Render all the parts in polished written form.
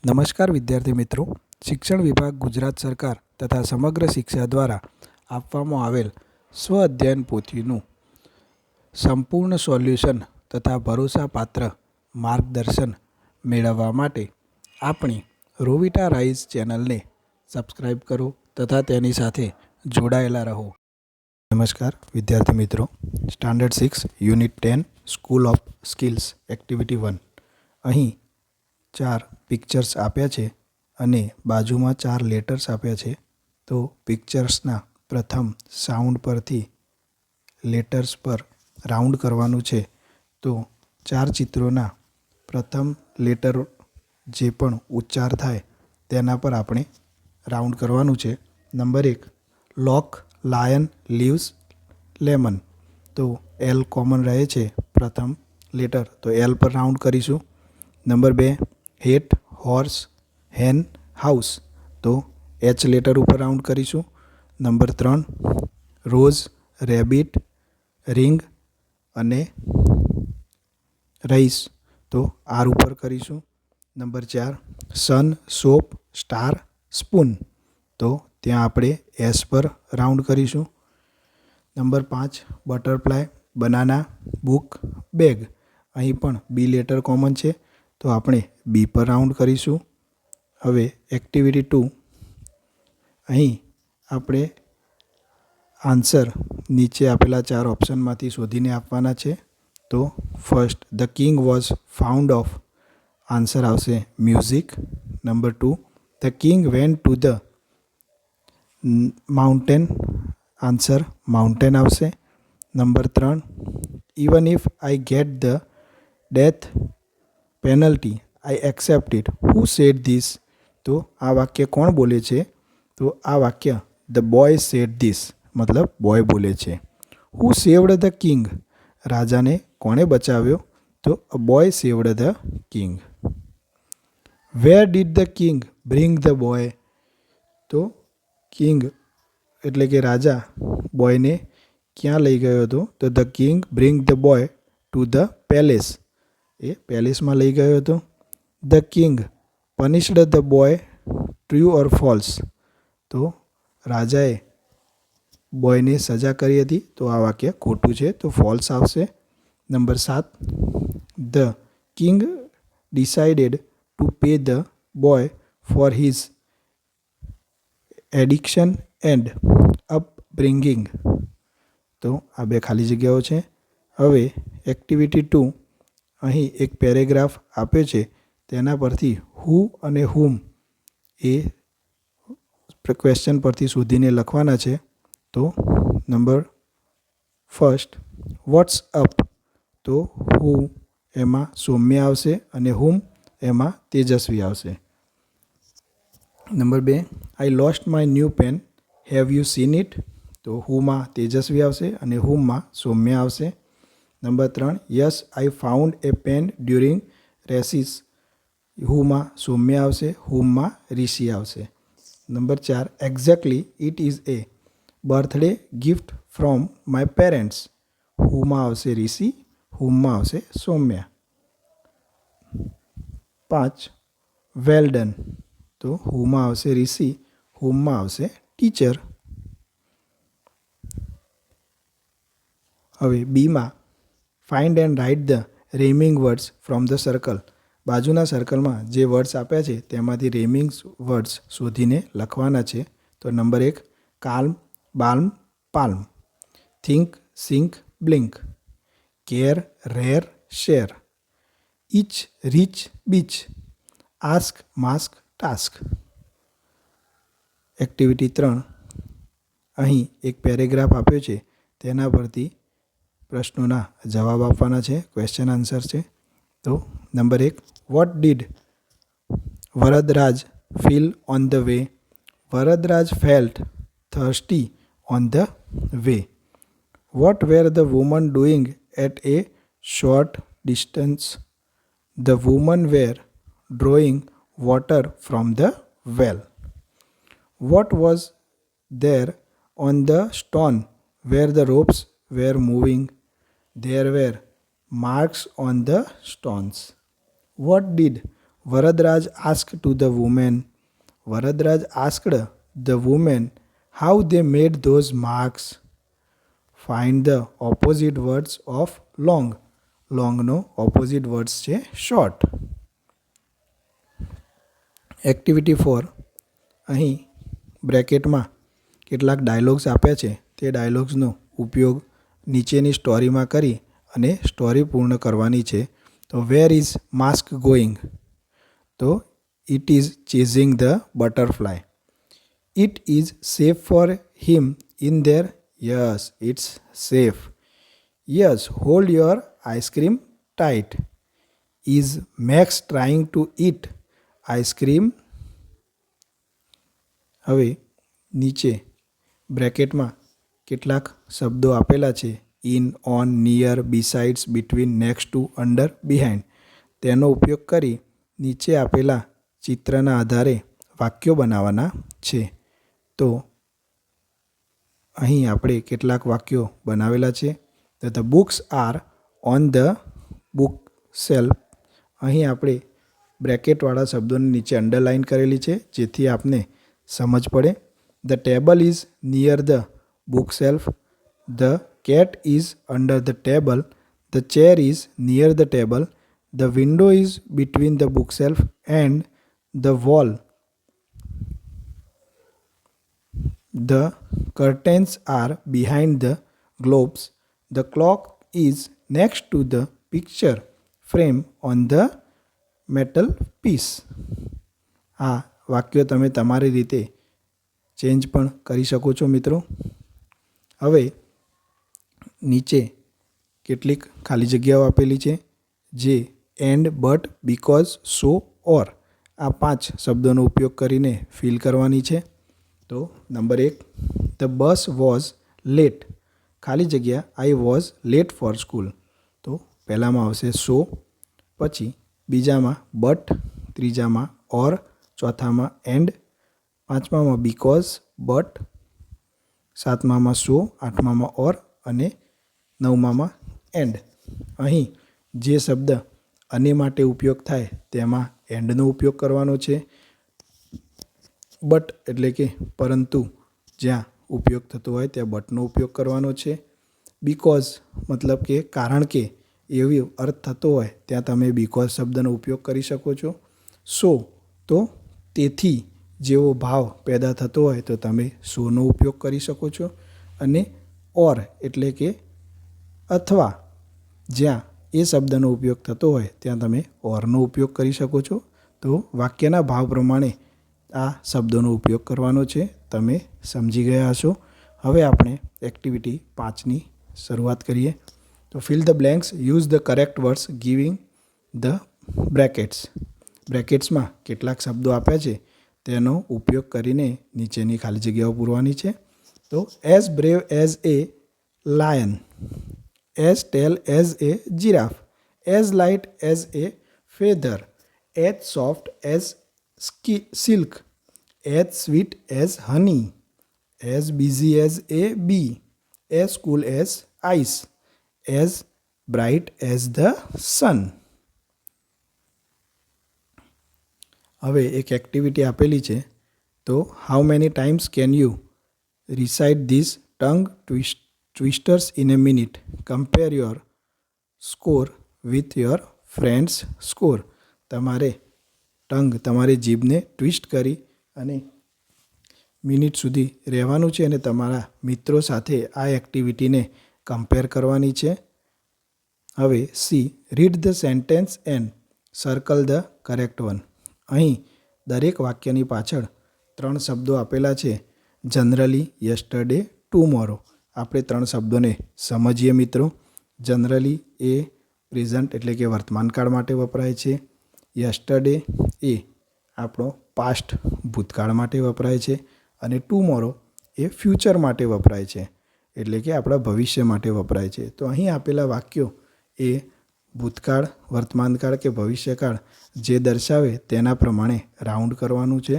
નમસ્કાર વિદ્યાર્થી મિત્રો, શિક્ષણ વિભાગ ગુજરાત સરકાર તથા સમગ્ર શિક્ષા દ્વારા આપવામાં આવેલ સ્વ અધ્યયન પોથીનું સંપૂર્ણ સોલ્યુશન તથા ભરોસાપાત્ર માર્ગદર્શન મેળવવા માટે આપણી રોવિટા રાઇઝ ચેનલને સબસ્ક્રાઈબ કરો તથા તેની સાથે જોડાયેલા રહો. નમસ્કાર વિદ્યાર્થી મિત્રો, standard 6 unit 10 school of skills activity 1 અહીં 4 પિક્ચર્સ આપ્યા છે અને બાજુમાં 4 લેટર્સ આપ્યા છે. તો પિક્ચર્સના પ્રથમ સાઉન્ડ પરથી લેટર્સ પર રાઉન્ડ કરવાનું છે. તો 4 ચિત્રોના પ્રથમ લેટર જે પણ ઉચ્ચાર થાય તેના પર આપણે રાઉન્ડ કરવાનું છે. નંબર 1 લોક, લાયન, લીવ્સ, લેમન. તો એલ કોમન રહે છે પ્રથમ લેટર, તો એલ પર રાઉન્ડ કરીશું. નંબર 2 હેટ, હોર્સ, હેન, હાઉસ. તો એચ લેટર ઉપર રાઉન્ડ કરીશું. નંબર 3 રોઝ, રેબિટ, રિંગ અને રઈસ. તો આર ઉપર કરીશું. નંબર 4 સન, સોપ, સ્ટાર, સ્પૂન. તો ત્યાં આપણે એસ પર રાઉન્ડ કરીશું. Number 5 butterfly, banana, book, bag. અહીં પણ બી લેટર કોમન છે, તો આપણે બી પર રાઉન્ડ કરીશું. હવે એક્ટિવિટી 2, અહીં આપણે આન્સર નીચે આપેલા 4 ઓપ્શનમાંથી શોધીને આપવાના છે. તો first the king was found of, answer આવશે music. Number 2 the king went to the mountain, answer mountain આવશે. Number 3 even if I get the death penalty I accept it, who said this. તો આ વાક્ય કોણ બોલે છે? તો આ વાક્ય ધ બોય સેડ ધીસ, મતલબ બોય બોલે છે. હુ સેવડ ધ કિંગ, રાજાને કોણે બચાવ્યો? તો a boy saved the king. Where did the king bring the boy. તો કિંગ એટલે કે રાજા બોયને ક્યાં લઈ ગયો હતો? તો the king bring the boy to the palace, એ પેલેસમાં લઈ ગયો હતો. The king punished the boy, true or false. તો રાજાએ બોયને સજા કરી હતી, તો આ વાક્ય ખોટું છે, તો ફોલ્સ આવશે. Number 7 the king decided to pay the boy for his addiction and upbringing. તો આ 2 ખાલી જગ્યાઓ છે. હવે એક્ટિવિટી 2, અહીં એક પેરેગ્રાફ આપ્યો છે, તેના પરથી હુ અને હુમ એ ક્વેશ્ચન પરથી શોધીને લખવાના છે. તો નંબર ફર્સ્ટ વોટ્સ અપ. તો હુ એમાં સૌમ્ય આવશે અને હુમ એમાં તેજસ્વી આવશે. Number 2 I lost my new pen, have you seen it. તો હુમાં તેજસ્વી આવશે અને હુમમાં સૌમ્ય આવશે. Number 3 yes I found a pen during recess. હુમાં સૌમ્ય આવશે, હુમમાં ઋષિ આવશે. Number 4 exactly it is a birthday gift from my parents. હુમાં આવશે ઋષિ, હુમમાં આવશે સૌમ્ય. 5 વેલ ડન. તો હુમાં આવશે ઋષિ, હુમમાં આવશે ટીચર. હવે બીમાં find and write the rhyming words from the circle. બાજુના સર્કલમાં જે વર્ડ્સ આપ્યા છે તેમાંથી રેમિંગ વર્ડ્સ શોધીને લખવાના છે. તો number 1 calm, balm, palm. Think, sink, blink. Care, rare, share. Each, reach, beach. Ask, mask, task. Activity 3, અહીં એક પેરેગ્રાફ આપ્યો છે, તેના પરથી પ્રશ્નોના જવાબ આપવાના છે, ક્વેશ્ચન આન્સર છે. તો number 1 what did Varadaraj feel on the way. Varadaraj felt thirsty on the way. What were the woman doing at a short distance. The woman were drawing water from the well. What was there on the stone where the ropes were moving. There were marks on the stones. What did Varadraj asked to the woman. Varadraj asked the woman how they made those marks. Find the opposite words of long. Long no opposite words છે short. Activity 4 અહીં બ્રેકેટમાં કેટલાક dialogues આપ્યા છે તે ડાયલોગ્સનો ઉપયોગ નીચેની સ્ટોરીમાં કરી અને સ્ટોરી પૂર્ણ કરવાની છે. તો વેર ઇઝ માસ્ક ગોઈંગ? તો it is chasing the butterfly. It is safe for him in there? Yes, it's safe. Yes, hold your ice cream tight. Is Max trying to eat ice cream? હવે નીચે બ્રેકેટમાં કેટલાક શબ્દો આપેલા છે in, on, near, besides, between, next to, under, behind. તેનો ઉપયોગ કરી નીચે આપેલા ચિત્રના આધારે વાક્યો બનાવવાના છે. તો અહીં આપણે કેટલાક વાક્યો બનાવેલા છે. The books are on the book shelf. અહીં આપણે બ્રેકેટવાળા શબ્દોને નીચે અંડરલાઇન કરેલી છે જેથી આપને સમજ પડે. The table is near the book shelf. The cat is under the table. The chair is near the table. The window is between the book shelf and the wall. The curtains are behind the globes. The clock is next to the picture frame on the metal piece. આ વાક્યો તમે તમારી રીતે change પણ કરી શકો છો મિત્રો. હવે નીચે કેટલીક ખાલી જગ્યાઓ આપેલી છે જે and, but, because, so, or આ 5 શબ્દોનો ઉપયોગ કરીને ફિલ કરવાની છે. તો number 1, the bus was late. ખાલી જગ્યા I was late for school. તો પહેલામાં આવશે સો, પછી બીજામાં બટ, ત્રીજામાં ઓર, ચોથામાં એન્ડ, પાંચમામાં બીકોઝ, બટ, સાતમામાં સો, આઠમામાં ઓર અને નવમામાં એન્ડ. અહીં જે શબ્દ અને માટે ઉપયોગ થાય તેમાં એન્ડનો ઉપયોગ કરવાનો છે. બટ એટલે કે પરંતુ જ્યાં ઉપયોગ થતો હોય ત્યાં બટનો ઉપયોગ કરવાનો છે. બીકોઝ મતલબ કે કારણ કે એવી અર્થ થતો હોય ત્યાં તમે બીકોઝ શબ્દનો ઉપયોગ કરી શકો છો. સો તો તેથી જેવો ભાવ પેદા થતો હોય તો તમે સોનો ઉપયોગ કરી શકો છો. અને ઓર એટલે કે અથવા જ્યાં એ શબ્દનો ઉપયોગ થતો હોય ત્યાં તમે ઓરનો ઉપયોગ કરી શકો છો. તો વાક્યના ભાવ પ્રમાણે આ શબ્દોનો ઉપયોગ કરવાનો છે. તમે સમજી ગયા હશો. હવે આપણે એક્ટિવિટી 5ની શરૂઆત કરીએ. તો fill the blanks, use the correct words giving the brackets. બ્રેકેટ્સમાં કેટલાક શબ્દો આપ્યા છે તેનો ઉપયોગ કરીને નીચેની ખાલી જગ્યાઓ પૂરવાની છે. તો as brave as a lion, as tall as a giraffe, as light as a feather, as soft as silk, as sweet as honey, as busy as a bee, as cool as ice, as bright as the sun. હવે એક activity આપેલી છે. તો how many times can you recite this tongue twisters in a minute? Compare your score with your friends score. તમારે તમારી જીભને twist કરી અને મિનિટ સુધી રહેવાનું છે અને તમારા મિત્રો સાથે આ એક્ટિવિટીને કમ્પેર કરવાની છે. હવે C, read the sentence and circle the correct one. અહીં દરેક વાક્યની પાછળ 3 શબ્દો આપેલા છે. Generally, yesterday, tomorrow. આપણે 3 શબ્દોને સમજીએ મિત્રો. જનરલી એ પ્રેઝન્ટ એટલે કે વર્તમાનકાળ માટે વપરાય છે. યસ્ટરડે એ આપણો પાસ્ટ ભૂતકાળ માટે વપરાય છે. અને ટુમોરો એ ફ્યુચર માટે વપરાય છે એટલે કે આપણા ભવિષ્ય માટે વપરાય છે. તો અહીં આપેલા વાક્યો એ ભૂતકાળ, વર્તમાનકાળ કે ભવિષ્યકાળ જે દર્શાવે તેના પ્રમાણે રાઉન્ડ કરવાનું છે.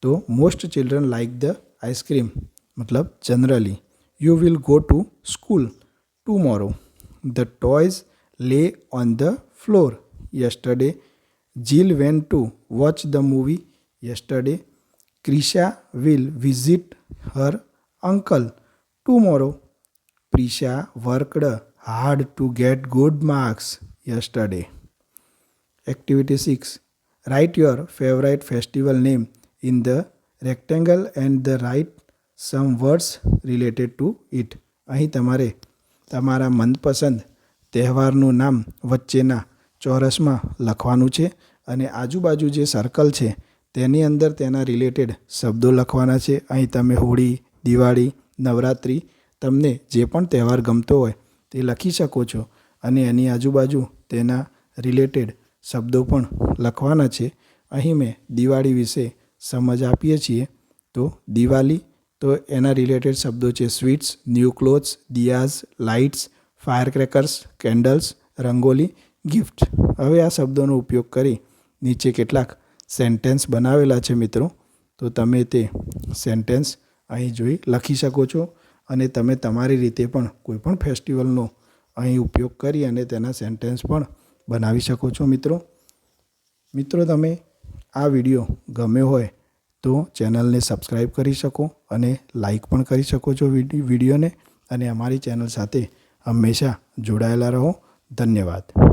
તો most children like the ice cream મતલબ generally. You will go to school tomorrow. The toys lay on the floor yesterday. Jill went to watch the movie yesterday. Krisha will visit her uncle tomorrow. Prisha worked hard to get good marks yesterday. Activity 6. Write your favorite festival name in the rectangle and write some words related to it. અહીં તમારે તમારા મનપસંદ તહેવારનું નામ વચ્ચેના ચોરસમાં લખવાનું છે અને આજુબાજુ જે સર્કલ છે તેની અંદર તેના રિલેટેડ શબ્દો લખવાના છે. અહીં તમે હોળી, દિવાળી, નવરાત્રિ, તમને જે પણ તહેવાર ગમતો હોય તે લખી શકો છો અને એની આજુબાજુ તેના રિલેટેડ શબ્દો પણ લખવાના છે. અહીં મેં દિવાળી વિશે સમજ આપીએ છીએ. તો દિવાળી તો એના રિલેટેડ શબ્દો છે sweets, new clothes, diyas, lights, fire crackers, candles, rangoli, gift. હવે આ શબ્દોનો ઉપયોગ કરી નીચે કેટલાક સેન્ટેન્સ બનાવેલા છે મિત્રો. તો તમે તે સેન્ટેન્સ અહીં જોઈ લખી શકો છો અને તમે તમારી રીતે પણ કોઈપણ ફેસ્ટિવલનો અહીં ઉપયોગ કરી અને તેના સેન્ટેન્સ પણ બનાવી શકો છો મિત્રો. તમે આ વિડીયો ગમ્યો હોય તો ચેનલને સબસ્ક્રાઈબ કરી શકો અને લાઈક પણ કરી શકો છો વિડીયોને અને અમારી ચેનલ સાથે હંમેશા જોડાયેલા રહો. ધન્યવાદ.